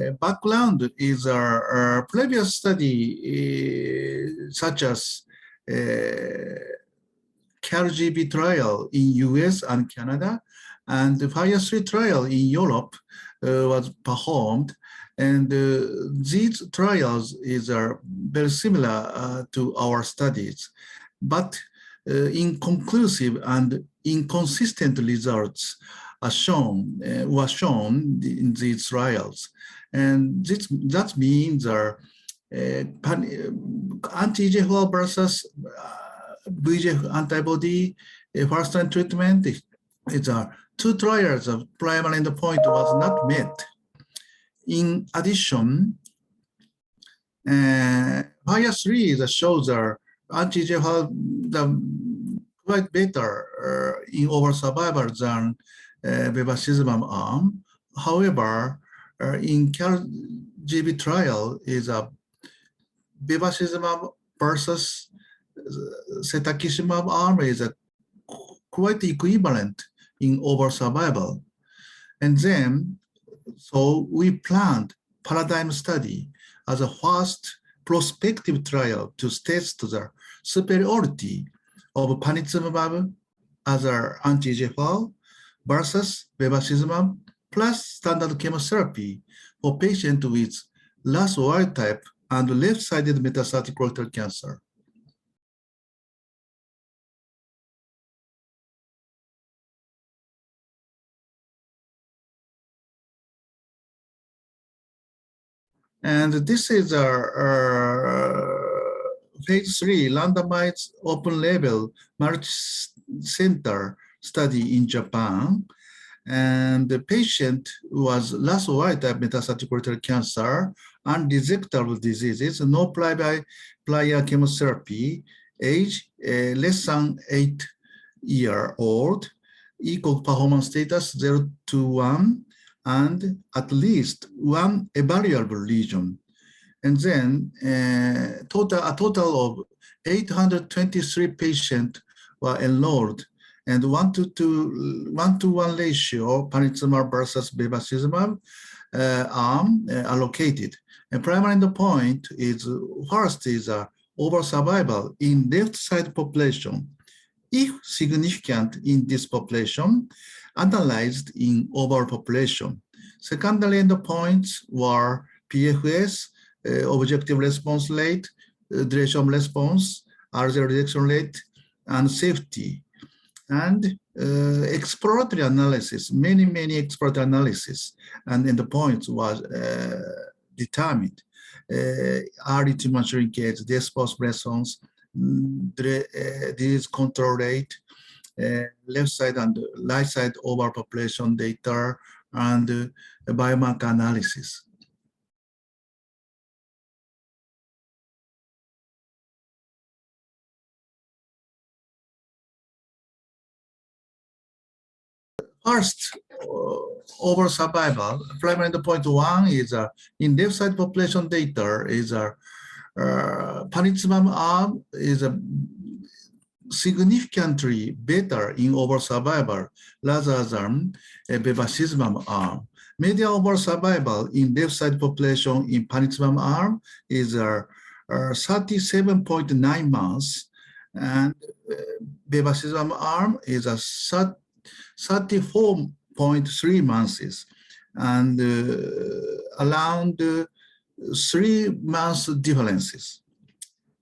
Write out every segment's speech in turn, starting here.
Background is our previous study such as KRGB trial in US and Canada, and the FIRE3 trial in Europe was performed. And these trials are very similar to our studies, but inconclusive and inconsistent results were shown in these trials. And that means anti-EGFR versus VEGF antibody first-line treatment is two trials of primary endpoint was not met. In addition, FIRE3 shows anti-EGFR quite better in overall survival than bevacizumab arm. However, in KRGB trial is bevacizumab versus cetuximab arm is quite equivalent in overall survival. And then, so we planned paradigm study as a first prospective trial to test the superiority of Panitumumab as an anti-EGFR versus bevacizumab plus standard chemotherapy for patients with RAS wild type and left-sided metastatic colorectal cancer. And this is our phase 3 randomized open-label multi-center study in Japan. And the patient was RAS wild type metastatic colorectal cancer, unresectable diseases, no prior chemotherapy, age less than 8-year-old, equal performance status 0 to 1, and at least one evaluable lesion. And then a total of 823 patients were enrolled, and 1:1 ratio panitumumab versus bevacizumab arm allocated. And primary endpoint is first is overall survival in left side population, if significant in this population, analyzed in overall population. Secondary endpoints were PFS, objective response rate, duration of response, RZ rejection rate, and safety. And exploratory analysis, many exploratory analysis, and endpoints was determined. Early tumor shrinkage, disease post-response, disease control rate, left side and right side overall population data, and biomarker analysis. First, overall survival, primary endpoint 1 is in left side population data is panitumumab arm is significantly better in overall survival rather than bevacizumab arm. Median overall survival in left side population in panitumumab arm is 37.9 months, and bevacizumab arm is 34.3 months, and around 3 months differences.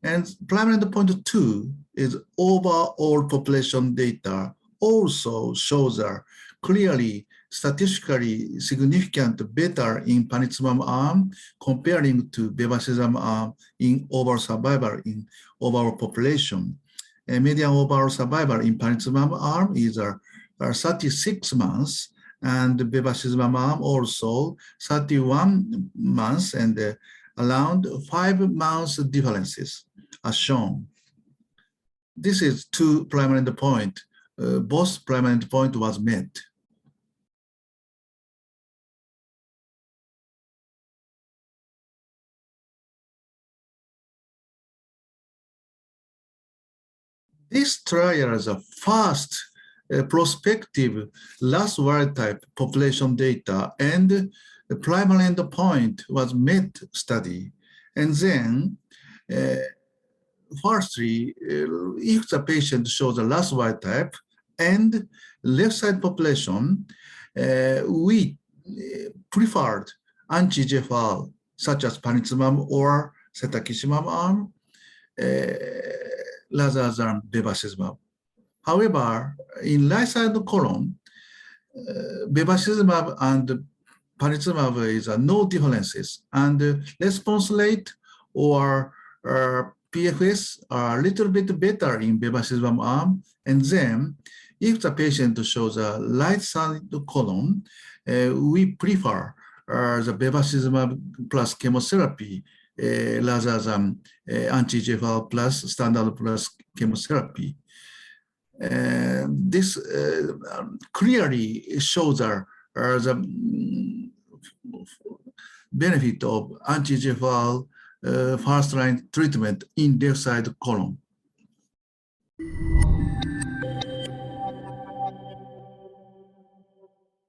And primary endpoint 2 is overall population data also shows clearly statistically significant better in panitumumab arm comparing to bevacizumab arm in overall survival in overall population. And median overall survival in panitumumab arm is 36 months, and bevacizumab arm also 31 months, and around 5 months differences are shown. This is two primary endpoint. Both primary endpoint was met. This trial is a first prospective RAS wild type population data and the primary endpoint was met study. And then, firstly, if the patient shows a RAS wild type and left side population, we preferred anti-EGFR such as panitumumab or cetuximab arm rather than bevacizumab. However, in right side colon, bevacizumab and panitumumab is no differences, and response rate or PFS are a little bit better in bevacizumab arm. And then, if the patient shows a right side colon, we prefer the bevacizumab plus chemotherapy rather than anti-EGFR plus standard plus chemotherapy. This clearly shows the benefit of anti-EGFR first-line treatment in left side colon.